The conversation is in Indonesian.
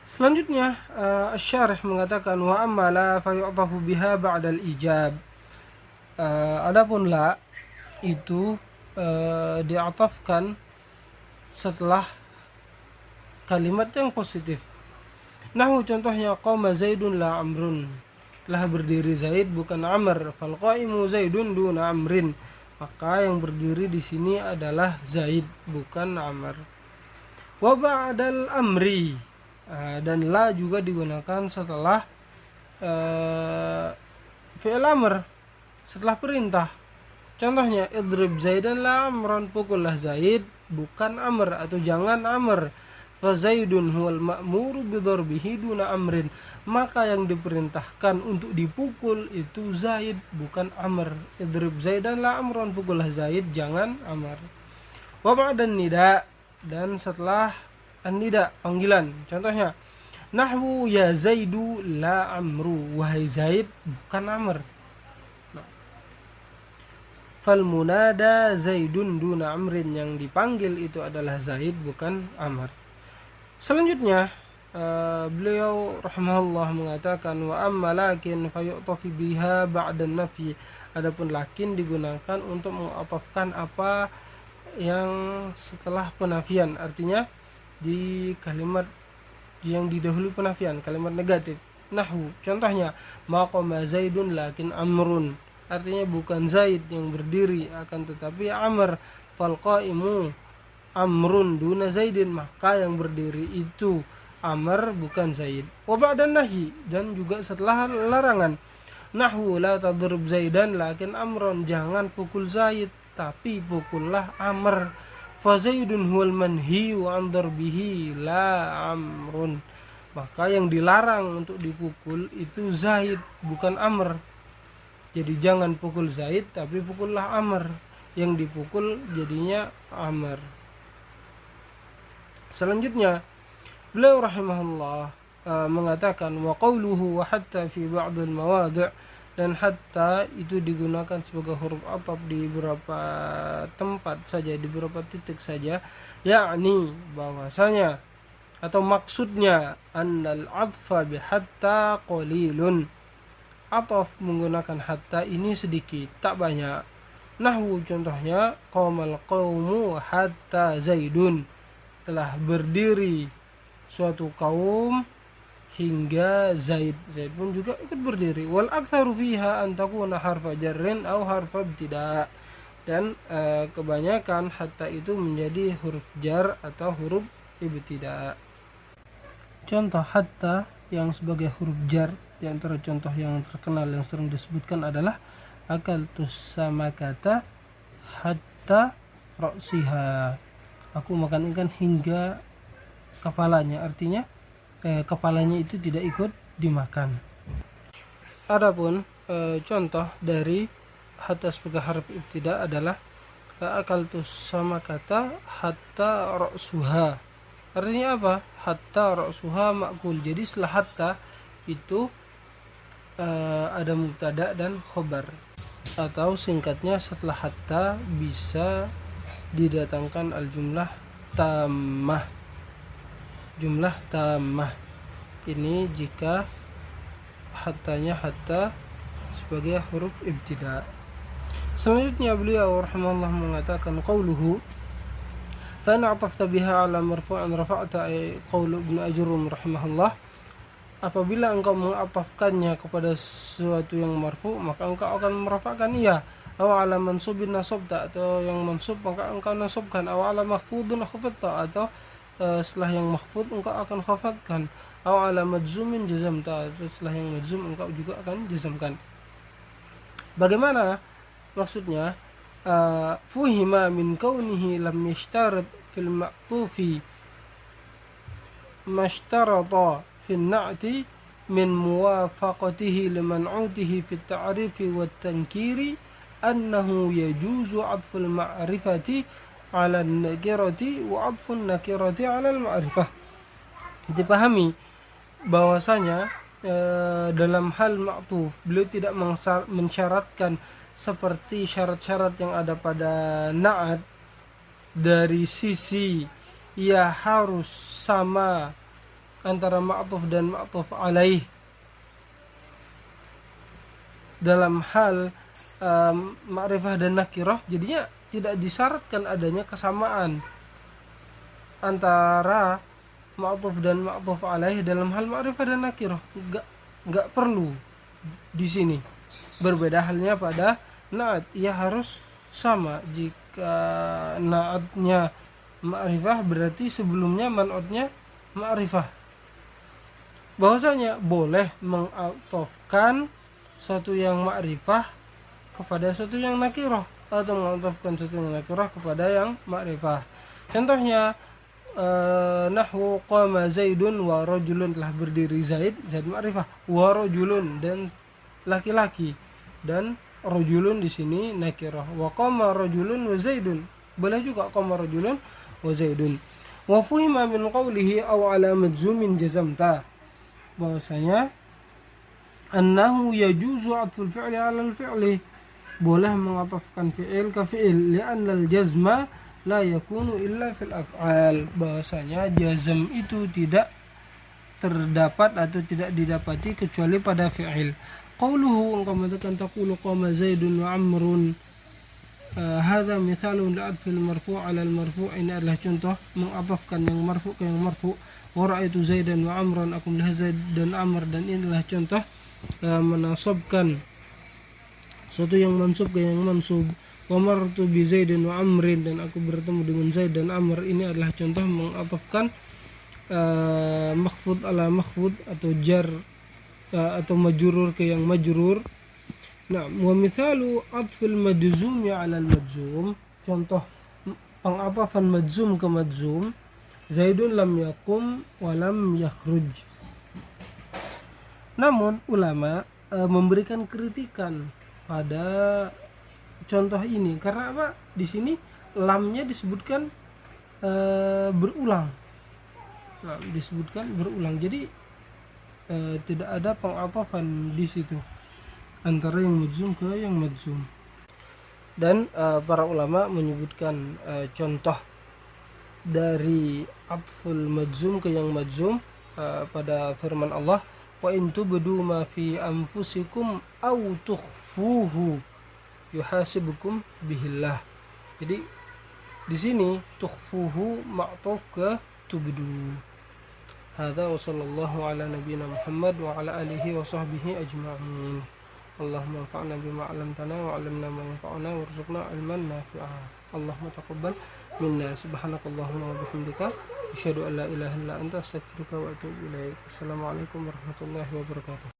Selanjutnya Asy-Syarih mengatakan wa amma la fayu'tafu biha ba'dal ijab. Adapun la itu diatafkan setelah kalimat yang positif. Nahwu contohnya qama Zaidun la Amrun. Telah berdiri Zaid bukan Amr. Fal qaimu Zaidun duna Amrin. Maka yang berdiri di sini adalah Zaid bukan Amr. Wa ba'dal amri. Dan la juga digunakan setelah fi'il amr, setelah perintah. Contohnya idrib Zaidan la Amran, pukullah Zaid bukan Amr atau jangan Amr. Fa Zaidun huwal ma'muru bidarbihi duna Amrin. Maka yang diperintahkan untuk dipukul itu Zaid bukan Amr. Idrib Zaidan la Amran, pukullah Zaid jangan Amr. Wa ba'dan nida, dan setelah an-nida panggilan. Contohnya nahwu ya Zaidu la Amru, wahai Zaid bukan Amr. Fal munada Zaidun duna Amrin, yang dipanggil itu adalah Zaid bukan Amr. Selanjutnya beliau rahimahullah mengatakan wa amma lakin fayu'tafi biha ba'da nafi. Adapun lakin digunakan untuk mengatafkan apa yang setelah penafian, artinya di kalimat yang didahului penafian, kalimat negatif. Nahwu contohnya maqama Zaidun lakin Amrun, artinya bukan Zaid yang berdiri akan tetapi Amr. Fal qaimu Amrun duna Zaidin, maka yang berdiri itu Amr bukan Zaid. Wa ba'dan nahyi, dan juga setelah larangan. Nahwu la tadrib Zaidan lakin Amrun, jangan pukul Zaid tapi pukullah Amr. Fa Zaidun huwal manhiyu an darbihi la Amrun, maka yang dilarang untuk dipukul itu Zaid bukan Amr. Jadi jangan pukul Zaid tapi pukullah Amr, yang dipukul jadinya Amr. Selanjutnya beliau rahimahullah mengatakan wa qawluhu wa hatta fi ba'dil mawadi', dan hatta itu digunakan sebagai huruf ataf di beberapa tempat saja, di beberapa titik saja, yakni bahwasanya atau maksudnya annal atfa bi hatta qalilun, ataf menggunakan hatta ini sedikit, tak banyak. Nahwu contohnya qamal qaumu hatta Zaidun, telah berdiri suatu kaum hingga Zaid. Zaid pun juga ikut berdiri. Wal aktsaru fiha an takuna harfa jarrin aw harfa ibtida', dan kebanyakan hatta itu menjadi huruf jar atau huruf ibtida'. Contoh hatta yang sebagai huruf jar, di antara contoh yang terkenal yang sering disebutkan adalah akaltus samakata hatta ra'siha, aku makan ikan hingga kepalanya, artinya kepalanya itu tidak ikut dimakan. Adapun contoh dari hatta sebagai harf ibtida adalah akaltus sama kata hatta ra'suha, artinya apa? Hatta ra'suha ma'kul. Jadi setelah hatta itu ada mubtada dan khobar, atau singkatnya setelah hatta bisa didatangkan al-jumlah tammah, jumlah tammah. Ini jika hattanya hatta sebagai huruf ibtida. Selanjutnya beliau rahimahullah mengatakan qauluhu fa in atafta biha ala marfu'an rafa'ta, ay qaulu Ibnu Ajurrum rahimahullah, apabila engkau mengatafkannya kepada sesuatu yang marfu maka engkau akan merafa'kan ia. Aw ala mansubin nasabta, atau yang mansub maka engkau nasabkan. Aw ala mahfudun khafadta, atau setelah yang mahfud engkau akan khafadkan. Aw ala majzumin jazamta, atau setelah yang majzum engkau juga akan jazamkan. Bagaimana maksudnya? Fuhima min kaunihi lam yashtarat fil ma'tufi mashtarata fil na'ti min muwafaqatihi liman'utihi fit ta'rifi wat tankiri annahu yajuzu 'athful ma'rifati 'ala an-nakirati wa 'athfun nakirati 'ala al-ma'rifah. Dipahami bahwasanya dalam hal ma'tuf beliau tidak mensyaratkan seperti syarat-syarat yang ada pada na'at, dari sisi ia harus sama antara ma'tuf dan ma'tuf alaih dalam hal ma'rifah dan nakirah, jadinya tidak disyaratkan adanya kesamaan antara ma'tuf dan ma'tuf alaih dalam hal ma'rifah dan nakirah. Enggak perlu di sini. Berbeda halnya pada na'at, ia harus sama. Jika na'atnya ma'rifah berarti sebelumnya man'utnya ma'rifah. Bahwasanya boleh mengatofkan suatu yang ma'rifah kepada suatu yang nakirah, atau mengatofkan suatu yang nakirah kepada yang ma'rifah. Contohnya nahwu qama zaidun wa rajulun, telah berdiri Zaid ma'rifah, wa rajulun dan laki-laki, dan rajulun di sini nakirah. Wa qama rajulun wa zaidun, boleh juga qama rajulun wa zaidun. Wa fuhima min qawlihi aw ala majzumin jazamta, bahwasanya annahu yajuzu atful fi'li 'ala al-fi'li, boleh mengatafkan fi'il ke fi'il, li'anna al-jazma la yakunu illa fil af'al, bahwasanya jazm itu tidak terdapat atau tidak didapati kecuali pada fi'il. Qauluhu, engkau mengatakan taqulu qama zaidun wa amrun, hadza mithalun li'atfil marfu' 'ala al-marfu', ini adalah contoh mengatafkan yang marfu' ke yang marfu'. Wa ra'aitu zaidan wa amran, aku melihat Zaid dan Amr, dan inilah contoh menasabkan suatu yang mansub ke yang mansub. Wa martu bi Zaidin wa Amrin, dan aku bertemu dengan Zaid dan Amr, ini adalah contoh mengatafkan makhfud ala makhfud, atau jar atau majrur ke yang majrur. Nah, wa mithalu atfil majzumi ala al majzum, contoh pengatafan majzum ke majzum, Zaidun lam yakum wa lam yakhruj. Namun ulama memberikan kritikan pada contoh ini, karena apa? Di sini lamnya disebutkan berulang. Nah, disebutkan berulang. Jadi tidak ada pengatafan di situ antara yang majzum ke yang majzum. Dan para ulama menyebutkan contoh dari atful majzum ke yang majzum pada firman Allah, wa in tubdu ma fi anfusikum aw tukhfuhu yuhasibukum bihillah. Jadi di sini tukhfuhu ma'tuf ke tubdu. Hadza wa sallallahu ala nabiyyina Muhammad wa ala alihi wa sahbihi ajma'in. Allahumma anfa'na bima 'allamtana wa 'allimna ma yanfa'una warzuqna 'ilman nafi'a. Allahumma taqabbal minna. Subhanakallahumma wa bihamdika asyhadu an la ilaha illa anta astaghfiruka wa atubu ilaik. Assalamualaikum warahmatullahi wabarakatuh.